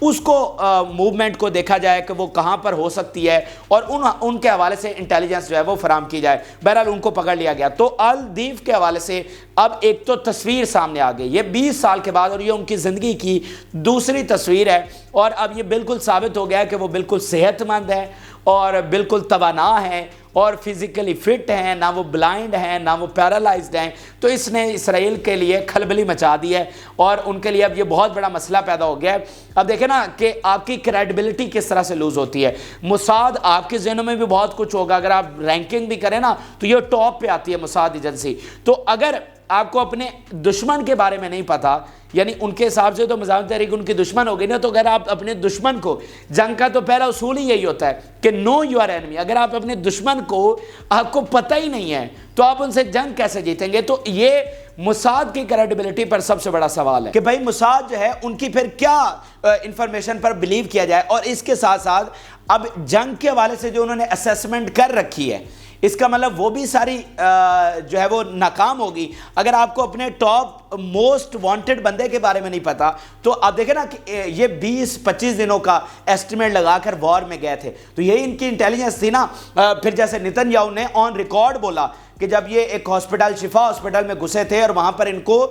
اس کو موومنٹ کو دیکھا جائے کہ وہ کہاں پر ہو سکتی ہے اور ان کے حوالے سے انٹیلیجنس جو ہے وہ فراہم کی جائے. بہرحال ان کو پکڑ لیا گیا. تو الدیف کے حوالے سے اب ایک تو تصویر سامنے آ گئی, یہ 20 سال کے بعد, اور یہ ان کی زندگی کی دوسری تصویر ہے, اور اب یہ بالکل ثابت ہو گیا ہے کہ وہ بالکل صحت مند ہے اور بالکل توانا ہے اور فزیکلی فٹ ہیں, نہ وہ بلائنڈ ہیں نہ وہ پیرالائزڈ ہیں. تو اس نے اسرائیل کے لیے کھلبلی مچا دی ہے اور ان کے لیے اب یہ بہت بڑا مسئلہ پیدا ہو گیا ہے. اب دیکھیں نا کہ آپ کی کریڈیبلٹی کس طرح سے لوز ہوتی ہے. موساد آپ کے ذہنوں میں بھی بہت کچھ ہوگا, اگر آپ رینکنگ بھی کریں نا تو یہ ٹاپ پہ آتی ہے موساد ایجنسی. تو اگر آپ کو اپنے دشمن کے بارے میں نہیں پتا, یعنی ان کے حساب سے تو مزاحمت تحریک ان کی دشمن ہو گئی نا, تو اگر آپ اپنے دشمن کو, جنگ کا تو پہلا اصول ہی یہی ہوتا ہے کہ نو یور اینمی, اگر آپ اپنے دشمن کو آپ کو پتہ ہی نہیں ہے تو آپ ان سے جنگ کیسے جیتیں گے. تو یہ موساد کی کریڈیبلٹی پر سب سے بڑا سوال ہے کہ بھائی موساد جو ہے ان کی پھر کیا انفارمیشن پر بلیو کیا جائے. اور اس کے ساتھ ساتھ اب جنگ کے حوالے سے جو انہوں نے اسیسمنٹ کر رکھی ہے, اس کا مطلب وہ بھی ساری جو ہے وہ ناکام ہوگی. اگر آپ کو اپنے ٹاپ موسٹ وانٹڈ بندے کے بارے میں نہیں پتا, تو آپ دیکھیں نا کہ یہ 20-25 دنوں کا ایسٹیمیٹ لگا کر وار میں گئے تھے, تو یہی ان کی انٹیلیجنس تھی نا. پھر جیسے نیتن یاہو نے آن ریکارڈ بولا کہ جب یہ ایک ہاسپٹل, شفا ہاسپٹل میں گھسے تھے اور وہاں پر ان کو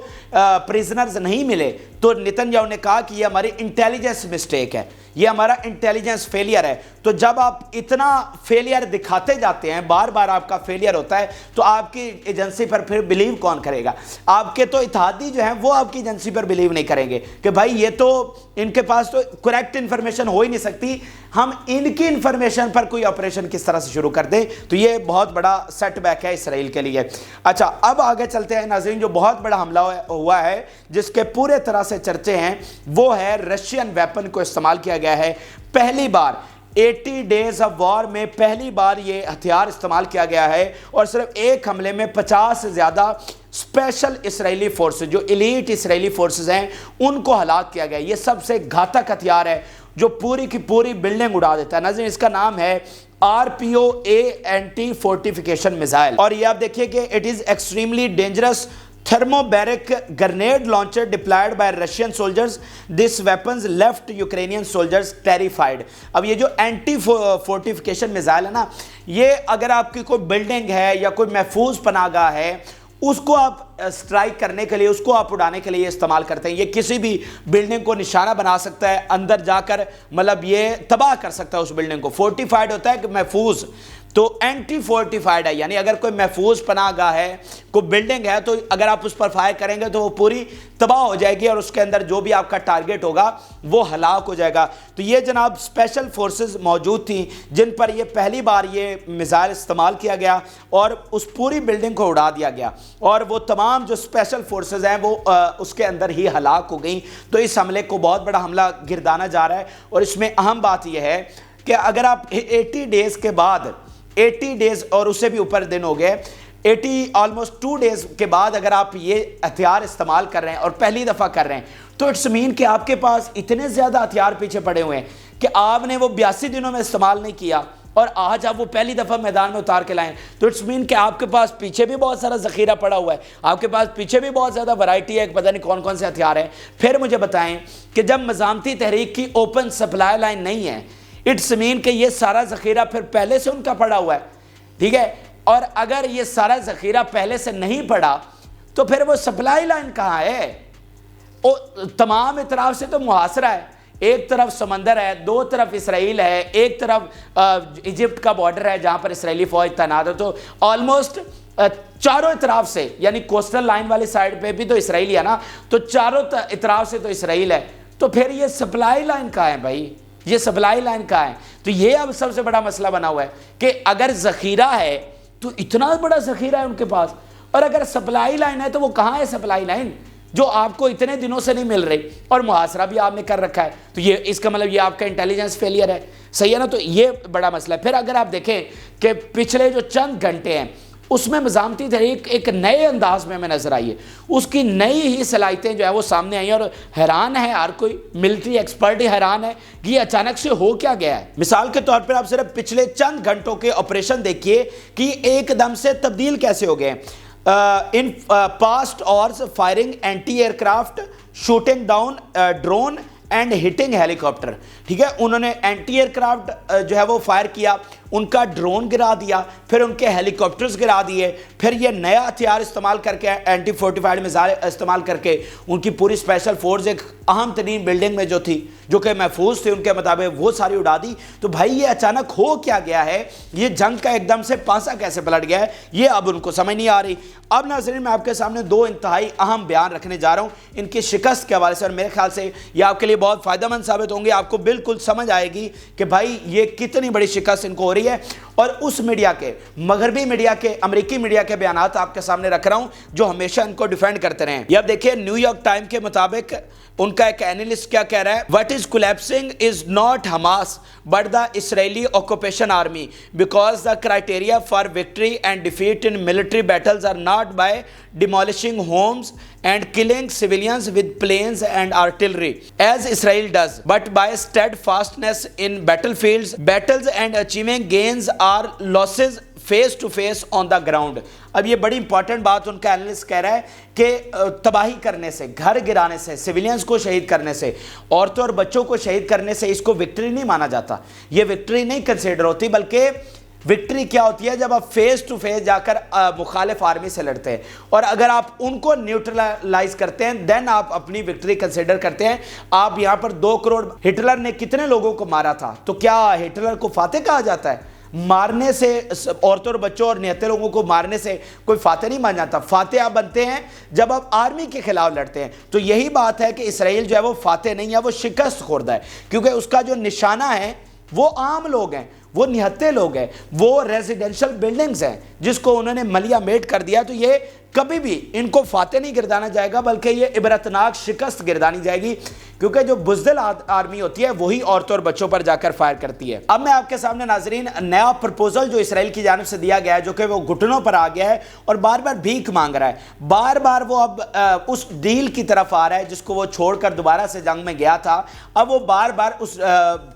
پریزنرز نہیں ملے, تو نیتن یاہو نے کہا کہ یہ ہماری انٹیلیجنس مسٹیک ہے, یہ ہمارا انٹیلیجنس فیلئر ہے. تو جب آپ اتنا فیلئر دکھاتے جاتے ہیں, بار بار آپ کا فیلئر ہوتا ہے, تو آپ کی ایجنسی پر پھر بلیو کون کرے گا؟ آپ کے تو اتحادی جو ہیں وہ آپ کی ایجنسی پر بلیو نہیں کریں گے کہ بھائی یہ تو ان کے پاس تو کریکٹ انفارمیشن ہو ہی نہیں سکتی, ہم ان کی انفارمیشن پر کوئی آپریشن کس طرح سے شروع کر دیں. تو یہ بہت بڑا سیٹ بیک ہے اسرائیل کے لیے. اچھا, اب آگے چلتے ہیں ناظرین. جو بہت بڑا حملہ ہوا ہے جس کے پورے طرح سے چرچے ہیں, وہ ہے رشین ویپن کو استعمال کیا گیا ہے. پہلی بار 80 ڈیز آف وار میں پہلی بار یہ ہتھیار استعمال کیا گیا ہے, اور صرف ایک حملے میں 50 سے زیادہ اسپیشل اسرائیلی فورسز, جو ایلیٹ اسرائیلی فورسز ہیں, ان کو ہلاک کیا گیا. یہ سب سے گھاتک ہتھیار ہے جو پوری کی پوری بلڈنگ اڑا دیتا ہے. ناظرین, اس کا نام ہے RPO-A اینٹی فورٹیفیکیشن میزائل, اور یہ آپ دیکھیے کہ it is extremely dangerous thermobaric grenade launcher deployed by Russian soldiers. These weapons left Ukrainian soldiers terrified. اب یہ جو اینٹی فورٹیفیکیشن میزائل ہے نا, یہ اگر آپ کی کوئی بلڈنگ ہے یا کوئی محفوظ پناہ گاہ ہے, اس کو آپ سٹرائک کرنے کے لیے, اس کو آپ اڑانے کے لیے استعمال کرتے ہیں. یہ کسی بھی بلڈنگ کو نشانہ بنا سکتا ہے, اندر جا کر مطلب یہ تباہ کر سکتا ہے اس بلڈنگ کو. فورٹیفائڈ ہوتا ہے کہ محفوظ, تو اینٹی فورٹیفائڈ ہے, یعنی اگر کوئی محفوظ پناہ گاہ ہے, کوئی بلڈنگ ہے, تو اگر آپ اس پر فائر کریں گے تو وہ پوری تباہ ہو جائے گی اور اس کے اندر جو بھی آپ کا ٹارگٹ ہوگا وہ ہلاک ہو جائے گا. تو یہ جناب اسپیشل فورسز موجود تھیں جن پر یہ پہلی بار یہ میزائل استعمال کیا گیا اور اس پوری بلڈنگ کو اڑا دیا گیا, اور وہ تمام جو اسپیشل فورسز ہیں وہ اس کے اندر ہی ہلاک ہو گئیں. تو اس حملے کو بہت بڑا حملہ گردانا جا رہا ہے, اور اس میں اہم بات یہ ہے کہ اگر آپ 80 ڈیز کے بعد, 80 ڈیز اور اس سے بھی اوپر دن ہو گئے, 80 2 ڈیز کے بعد اگر آپ یہ ہتھیار استعمال کر رہے ہیں اور پہلی دفعہ کر رہے ہیں, تو اٹس مین کہ آپ کے پاس اتنے زیادہ ہتھیار پیچھے پڑے ہوئے ہیں کہ آپ نے وہ 82 دنوں میں استعمال نہیں کیا, اور آج آپ وہ پہلی دفعہ میدان میں اتار کے لائیں. تو اٹس مین کہ آپ کے پاس پیچھے بھی بہت سارا ذخیرہ پڑا ہوا ہے, آپ کے پاس پیچھے بھی بہت زیادہ ورائٹی ہے, پتہ نہیں کون کون سے ہتھیار ہیں. پھر مجھے بتائیں کہ جب مزاحمتی تحریک کی اوپن سپلائی لائن نہیں ہے, اٹس مین کہ یہ سارا ذخیرہ پھر پہلے سے ان کا پڑا ہوا ہے, ٹھیک ہے. اور اگر یہ سارا ذخیرہ پہلے سے نہیں پڑا تو پھر وہ سپلائی لائن کہاں ہے؟ تمام اطراف سے تو محاصرہ ہے, ایک طرف سمندر ہے, دو طرف اسرائیل ہے, ایک طرف ایجپٹ کا بارڈر ہے جہاں پر اسرائیلی فوج تعینات ہے. تو آلموسٹ چاروں اطراف سے, یعنی کوسٹل لائن والی سائڈ پہ بھی تو اسرائیل ہے نا, تو چاروں اطراف سے تو اسرائیل ہے. تو پھر یہ سپلائی لائن کہاں ہے بھائی؟ یہ سپلائی لائن کہاں ہے؟ تو یہ اب سب سے بڑا مسئلہ بنا ہوا ہے کہ اگر ذخیرہ ہے تو اتنا بڑا ذخیرہ ہے ان کے پاس, اور اگر سپلائی لائن ہے تو وہ کہاں ہے سپلائی لائن جو آپ کو اتنے دنوں سے نہیں مل رہی, اور محاصرہ بھی آپ نے کر رکھا ہے. تو یہ اس کا مطلب یہ آپ کا انٹیلیجنس فیلئر ہے, صحیح ہے نا. تو یہ بڑا مسئلہ ہے. پھر اگر آپ دیکھیں کہ پچھلے جو چند گھنٹے ہیں اس میں مزاحمتی تحریک ایک نئے انداز میں ہمیں نظر آئی ہے, اس کی نئی ہی صلاحیتیں جو ہے وہ سامنے آئی ہیں, اور حیران ہے ہر کوئی ملٹری ایکسپرٹ ہی حیران ہے کہ یہ اچانک سے ہو کیا گیا ہے. مثال کے طور پر آپ صرف پچھلے چند گھنٹوں کے آپریشن دیکھیے کہ ایک دم سے تبدیل کیسے ہو گئے. In past hours firing anti aircraft, shooting down drone and hitting helicopter. ٹھیک ہے, انہوں نے اینٹی ایئر کرافٹ جو ہے وہ فائر کیا, ان کا ڈرون گرا دیا, پھر ان کے ہیلی کاپٹرز گرا دیے, پھر یہ نیا ہتھیار استعمال کر کے اینٹی فورٹیفائڈ میزائل استعمال کر کے ان کی پوری اسپیشل فورس ایک اہم ترین بلڈنگ میں جو تھی, جو کہ محفوظ تھی ان کے مطابق, وہ ساری اڑا دی. تو بھائی یہ اچانک ہو کیا گیا ہے, یہ جنگ کا ایک دم سے پانسا کیسے پلٹ گیا ہے, یہ اب ان کو سمجھ نہیں آ رہی. اب ناظرین میں آپ کے سامنے دو انتہائی اہم بیان رکھنے جا رہا ہوں ان کی شکست کے حوالے سے, اور میرے خیال سے یہ آپ کے لیے بہت فائدہ مند ثابت ہوں گے. آپ کو بالکل سمجھ آئے گی کہ بھائی یہ کتنی بڑی شکست ان کو ہو رہی ہے. اور اس میڈیا کے, مغربی میڈیا کے, امریکی میڈیا کے بیانات آپ کے سامنے رکھ رہا ہوں جو ہمیشہ ان کو ڈیفینڈ کرتے رہے ہیں. یہ اب دیکھیں نیو یارک ٹائم کے مطابق ان کا ایک اینالسٹ کیا کہہ رہا ہے, what is collapsing is not Hamas but the Israeli occupation army because the criteria for victory and defeat in military battles are not by demolishing homes and killing civilians with planes and artillery as Israel does, but by steadfastness in battles and achieving gains or losses face to face on the ground. اب یہ بڑی important بات ان کا analyst کہہ رہا ہے کہ تباہی کرنے سے, گھر گرانے سے, سویلینز کو شہید کرنے سے, عورتوں اور بچوں کو شہید کرنے سے اس کو وکٹری نہیں مانا جاتا, یہ وکٹری نہیں کنسیڈر ہوتی, بلکہ وکٹری کیا ہوتی ہے جب آپ فیس ٹو فیس جا کر مخالف آرمی سے لڑتے ہیں, اور اگر آپ ان کو نیوٹرلائز کرتے ہیں دین آپ اپنی وکٹری کنسیڈر کرتے ہیں. آپ یہاں پر 2 کروڑ, ہٹلر نے کتنے لوگوں کو مارا تھا, تو کیا ہٹلر کو فاتح کہا جاتا ہے؟ مارنے سے, عورتوں اور بچوں اور نہتے لوگوں کو مارنے سے کوئی فاتح نہیں مان جاتا. فاتح آپ بنتے ہیں جب آپ آرمی کے خلاف لڑتے ہیں. تو یہی بات ہے کہ اسرائیل جو ہے وہ فاتح نہیں ہے, وہ شکست خوردہ ہے, کیونکہ اس کا جو نشانہ ہے وہ عام لوگ ہیں, وہ نہتے لوگ ہیں, وہ ریزیڈنشل بلڈنگز ہیں جس کو انہوں نے ملیا میٹ کر دیا. تو یہ کبھی بھی ان کو فاتح نہیں گردانا جائے گا, بلکہ یہ عبرتناک شکست گردانی جائے گی, کیونکہ جو بزدل آرمی ہوتی ہے وہی عورتوں اور بچوں پر جا کر فائر کرتی ہے. اب میں آپ کے سامنے ناظرین نیا پرپوزل جو اسرائیل کی جانب سے دیا گیا ہے, جو کہ وہ گھٹنوں پر آ گیا ہے اور بار بار بھیک مانگ رہا ہے, بار بار وہ اب اس ڈیل کی طرف آ رہا ہے جس کو وہ چھوڑ کر دوبارہ سے جنگ میں گیا تھا. اب وہ بار بار اس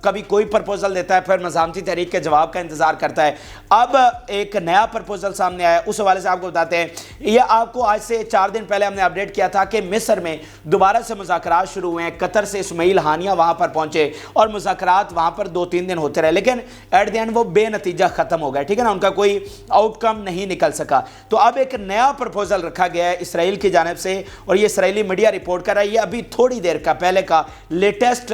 کبھی کوئی پرپوزل دیتا ہے, پھر مزاحمتی تحریک کے جواب کا انتظار کرتا ہے. اب ایک نیا پرپوزل سامنے آیا, اس حوالے سے آپ کو بتاتے ہیں. یہ آپ کو آج سے 4 دن پہلے ہم نے اپڈیٹ کیا تھا کہ مصر میں دوبارہ سے مذاکرات شروع ہوئے ہیں. قطر سے اسماعیل ہانیہ وہاں پر پہنچے اور مذاکرات وہاں پر 2-3 دن ہوتے رہے, لیکن ایٹ دی اینڈ وہ بے نتیجہ ختم ہو گئے. ٹھیک ہے نا, ان کا کوئی آؤٹ کم نہیں نکل سکا. تو اب ایک نیا پرپوزل رکھا گیا ہے اسرائیل کی جانب سے, اور یہ اسرائیلی میڈیا رپورٹ کر رہا ہے. یہ ابھی تھوڑی دیر کا پہلے کا لیٹسٹ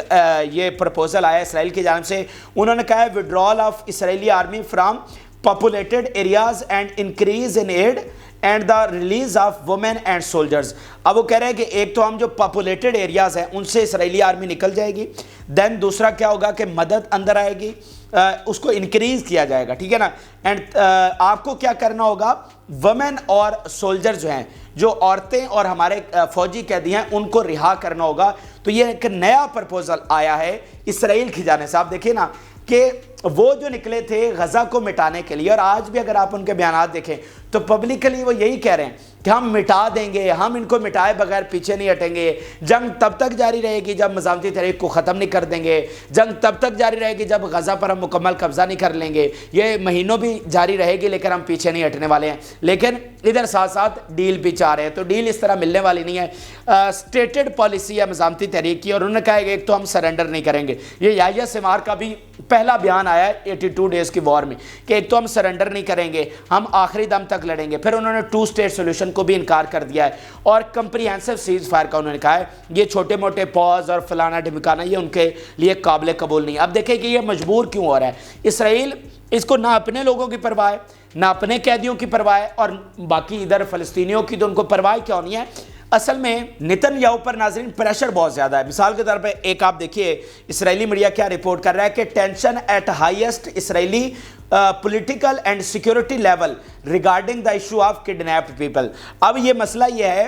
یہ پرپوزل آیا اسرائیل کی جانب سے. انہوں نے کہا ہے withdrawal of Israeli army from populated areas and increase in aid and the release of women and soldiers. اب وہ کہہ رہے ہیں کہ ایک تو ہم جو پاپولیٹڈ ایریاز ہیں ان سے اسرائیلی آرمی نکل جائے گی, دین دوسرا کیا ہوگا کہ مدد اندر آئے گی, اس کو انکریز کیا جائے گا. ٹھیک ہے نا, اینڈ آپ کو کیا کرنا ہوگا, وومن اور سولجر جو ہیں, جو عورتیں اور ہمارے فوجی قیدی ہیں, ان کو رہا کرنا ہوگا. تو یہ ایک نیا پرپوزل آیا ہے اسرائیل کی جانب سے. آپ دیکھیں نا کہ وہ جو نکلے تھے غزہ کو مٹانے کے لیے, اور آج بھی اگر آپ ان کے بیانات دیکھیں تو پبلکلی وہ یہی کہہ رہے ہیں کہ ہم مٹا دیں گے, ہم ان کو مٹائے بغیر پیچھے نہیں ہٹیں گے, جنگ تب تک جاری رہے گی جب مزاحمتی تحریک کو ختم نہیں کر دیں گے, جنگ تب تک جاری رہے گی جب غزہ پر ہم مکمل قبضہ نہیں کر لیں گے, یہ مہینوں بھی جاری رہے گی لیکن ہم پیچھے نہیں ہٹنے والے ہیں. لیکن ادھر ساتھ ساتھ ڈیل بھی چاہ رہے ہیں, تو ڈیل اس طرح ملنے والی نہیں ہے. اسٹیٹڈ پالیسی ہے مزاحمتی تحریک کی, اور انہوں نے کہا کہ ایک تو ہم سرنڈر نہیں کریں گے. یہ یحییٰ سنوار کا بھی پہلا بیان آیا ہے 82 ڈیز کی وار میں کہ ایک تو ہم سرنڈر نہیں کریں گے, ہم آخری دم تک لڑیں گے. پھر انہوں نے 2 اسٹیٹ سولوشن کو بھی انکار کر دیا ہے, اور کمپریہنسو سیز فائر کا انہوں نے کہا ہے یہ چھوٹے موٹے پاز اور فلانا ڈھمکانا یہ ان کے لیے قابل قبول نہیں. اب دیکھیں کہ یہ مجبور کیوں ہو رہا ہے اسرائیل, اس کو نہ اپنے لوگوں کی پرواہ ہے, نہ اپنے قیدیوں کی پرواہ ہے, اور باقی ادھر فلسطینیوں کی تو ان کو پرواہ کیوں نہیں ہے. اصل میں نتن یاہو پر ناظرین پریشر بہت زیادہ ہے. مثال کے طور پہ ایک آپ دیکھیے اسرائیلی میڈیا کیا رپورٹ کر رہا ہے کہ tension at highest Israeli political and security level regarding the issue of kidnapped people. اب یہ مسئلہ یہ ہے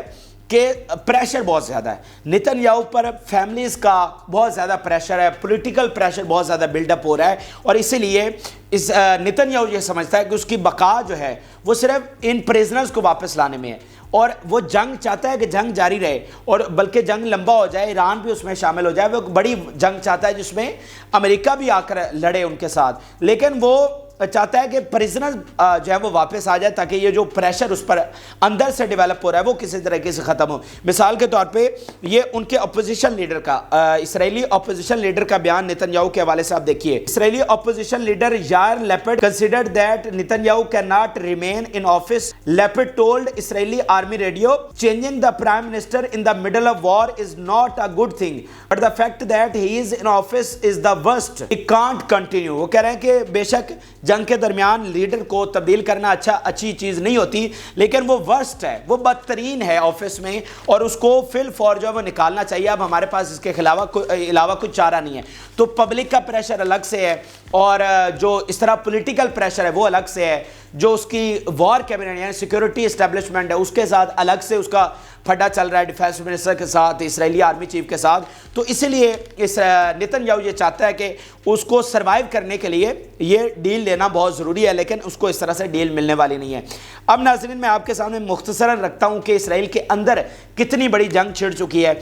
کہ پریشر بہت زیادہ ہے نتن یاہو پر, فیملیز کا بہت زیادہ پریشر ہے, پولیٹیکل پریشر بہت زیادہ بلڈ اپ ہو رہا ہے, اور اسی لیے اس نتن یاہو یہ سمجھتا ہے کہ اس کی بقا جو ہے وہ صرف ان پریزنرز کو واپس لانے میں ہے, اور وہ جنگ چاہتا ہے کہ جنگ جاری رہے, اور بلکہ جنگ لمبا ہو جائے, ایران بھی اس میں شامل ہو جائے. وہ بڑی جنگ چاہتا ہے جس میں امریکہ بھی آ کر لڑے ان کے ساتھ, لیکن وہ چاہتا ہے کہ پریزنر جو ہے وہ واپس آ جائے تاکہ یہ جو پریشر اس پر اندر سے ڈیولپ ہو رہا ہے وہ کسی طریقے سے ختم ہو. مثال کے طور پہ یہ ان کے اپوزیشن لیڈر کا اسرائیلی اپوزیشن لیڈر کا بیان نیتن یاہو کے حوالے سے آپ دیکھیے. Israeli opposition leader Yair Lapid considered that Netanyahu cannot remain in office. Lapid told Israeli army radio, changing the prime minister in the middle of war is not a good thing, but the fact that he is in office is the worst. He can't continue. وہ کہہ رہے ہیں کہ بے شک جنگ کے درمیان لیڈر کو تبدیل کرنا اچھی چیز نہیں ہوتی، لیکن وہ ورسٹ ہے، وہ بدترین ہے آفس میں، اور اس کو فی الفور جو ہے وہ نکالنا چاہیے. اب ہمارے پاس اس کے علاوہ کوئی چارہ نہیں ہے. تو پبلک کا پریشر الگ سے ہے، اور جو اس طرح پولیٹیکل پریشر ہے وہ الگ سے ہے. جو اس کی وار کیبنٹ یعنی سیکیورٹی اسٹیبلشمنٹ ہے اس کے ساتھ الگ سے اس کا پھڈا چل رہا ہے، ڈیفینس منسٹر کے ساتھ، اسرائیلی آرمی چیف کے ساتھ. تو اسی لیے نیتن یاہو یہ چاہتا ہے کہ اس کو سروائیو کرنے کے لیے یہ ڈیل لینا بہت ضروری ہے، لیکن اس کو اس طرح سے ڈیل ملنے والی نہیں ہے. اب ناظرین میں آپ کے سامنے مختصراً رکھتا ہوں کہ اسرائیل کے اندر کتنی بڑی جنگ چھڑ چکی ہے.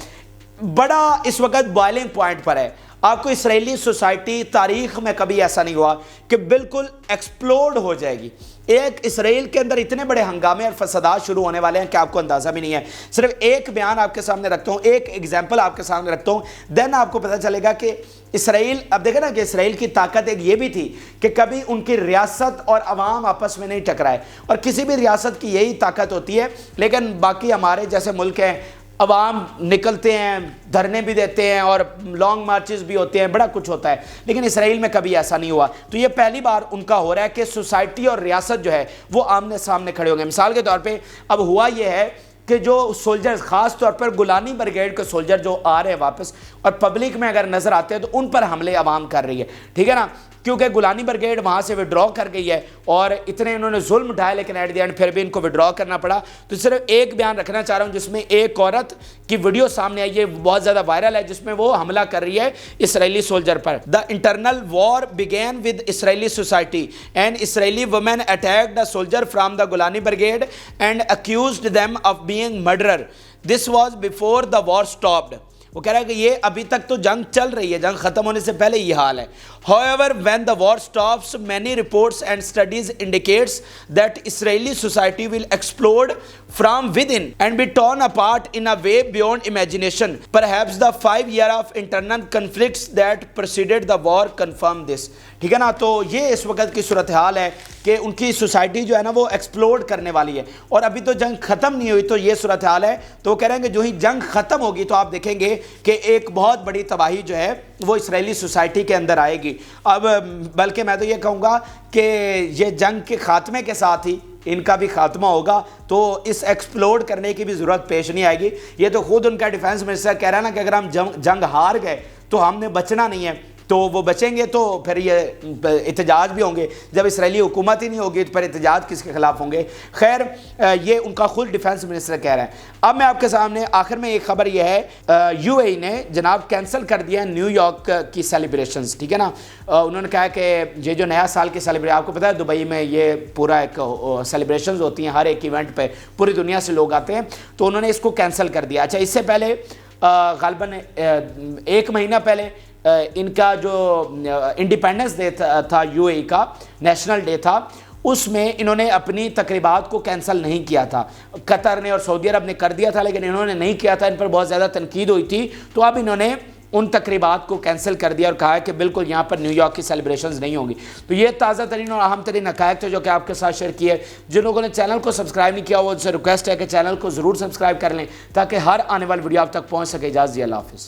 بڑا اس وقت بوائلنگ پوائنٹ پر ہے. آپ کو اسرائیلی سوسائٹی تاریخ میں کبھی ایسا نہیں ہوا کہ بالکل ایکسپلوڈ ہو جائے گی. ایک اسرائیل کے اندر اتنے بڑے ہنگامے اور فسادات شروع ہونے والے ہیں کہ آپ کو اندازہ بھی نہیں ہے. صرف ایک بیان آپ کے سامنے رکھتا ہوں، ایک ایگزامپل آپ کے سامنے رکھتا ہوں، دین آپ کو پتہ چلے گا کہ اسرائیل، اب دیکھیں نا کہ اسرائیل کی طاقت ایک یہ بھی تھی کہ کبھی ان کی ریاست اور عوام آپس میں نہیں ٹکرائے، اور کسی بھی ریاست کی یہی طاقت ہوتی ہے. لیکن باقی ہمارے جیسے ملک ہیں، عوام نکلتے ہیں، دھرنے بھی دیتے ہیں اور لانگ مارچز بھی ہوتے ہیں، بڑا کچھ ہوتا ہے، لیکن اسرائیل میں کبھی ایسا نہیں ہوا. تو یہ پہلی بار ان کا ہو رہا ہے کہ سوسائٹی اور ریاست جو ہے وہ آمنے سامنے کھڑے ہوں گے. مثال کے طور پہ اب ہوا یہ ہے کہ جو سولجرز، خاص طور پر گولانی بریگیڈ کے سولجر جو آ رہے ہیں واپس اور پبلک میں اگر نظر آتے ہیں تو ان پر حملے عوام کر رہی ہے، ٹھیک ہے نا، کیونکہ گولانی بریگیڈ وہاں سے وڈرا کر گئی ہے اور اتنے انہوں نے ظلم اٹھائے، لیکن ایٹ دی اینڈ پھر بھی ان کو وڈرا کرنا پڑا. تو صرف ایک بیان رکھنا چاہ رہا ہوں جس میں ایک عورت کی ویڈیو سامنے آئی ہے، بہت زیادہ وائرل ہے، جس میں وہ حملہ کر رہی ہے اسرائیلی سولجر پر. The internal war began with Israeli society and Israeli women attacked a soldier from the Golani brigade and accused them of being murderer. This was before the war stopped. وہ کہہ رہا ہے کہ یہ ابھی تک تو جنگ چل رہی ہے، جنگ ختم ہونے سے پہلے یہ حال ہے. However, when the war stops, many reports and studies indicates that Israeli society will explode from within and be torn apart in a way beyond imagination. Perhaps the 5 years of internal conflicts that preceded the war confirm this. ٹھیک ہے نا. تو یہ اس وقت کی صورتحال ہے کہ ان کی سوسائٹی جو ہے نا وہ ایکسپلوڈ کرنے والی ہے، اور ابھی تو جنگ ختم نہیں ہوئی. تو یہ صورتحال ہے. تو وہ کہہ رہے ہیں کہ جو ہی جنگ ختم ہوگی تو آپ دیکھیں گے کہ ایک بہت بڑی تباہی جو ہے وہ اسرائیلی سوسائٹی کے اندر آئے گی. اب بلکہ میں تو یہ کہوں گا کہ یہ جنگ کے خاتمے کے ساتھ ہی ان کا بھی خاتمہ ہوگا، تو اس ایکسپلوڈ کرنے کی بھی ضرورت پیش نہیں آئے گی. یہ تو خود ان کا ڈیفینس منسٹر کہہ رہا ہے نا کہ اگر ہم جنگ ہار گئے تو ہم نے بچنا نہیں ہے. تو وہ بچیں گے تو پھر یہ احتجاج بھی ہوں گے. جب اسرائیلی حکومت ہی نہیں ہوگی تو پھر احتجاج کس کے خلاف ہوں گے؟ خیر یہ ان کا خود ڈیفینس منسٹر کہہ رہے ہیں. اب میں آپ کے سامنے آخر میں ایک خبر یہ ہے، یو اے ای نے جناب کینسل کر دیا ہے نیو یارک کی سیلیبریشنز. ٹھیک ہے نا. انہوں نے کہا کہ یہ جو نیا سال کی سیلیبریشن، آپ کو پتہ ہے دبئی میں یہ پورا ایک سیلیبریشنز ہوتی ہیں، ہر ایک ایونٹ پہ پوری دنیا سے لوگ آتے ہیں، تو انہوں نے اس کو کینسل کر دیا. اچھا، اس سے پہلے غالباً 1 مہینہ پہلے ان کا جو انڈیپینڈنس ڈے تھا، یو اے ای کا نیشنل ڈے تھا، اس میں انہوں نے اپنی تقریبات کو کینسل نہیں کیا تھا. قطر نے اور سعودی عرب نے کر دیا تھا لیکن انہوں نے نہیں کیا تھا. ان پر بہت زیادہ تنقید ہوئی تھی، تو اب انہوں نے ان تقریبات کو کینسل کر دیا اور کہا ہے کہ بالکل یہاں پر نیو یارک کی سیلیبریشنز نہیں ہوں گی. تو یہ تازہ ترین اور اہم ترین حقائق تھے جو کہ آپ کے ساتھ شیئر کیے. جن لوگوں نے چینل کو سبسکرائب نہیں کیا وہ ان سے ریکویسٹ ہے کہ چینل کو ضرور سبسکرائب کر لیں تاکہ ہر آنے والی ویڈیو آپ تک پہنچ سکے. اجازت دیجیے، اللہ حافظ.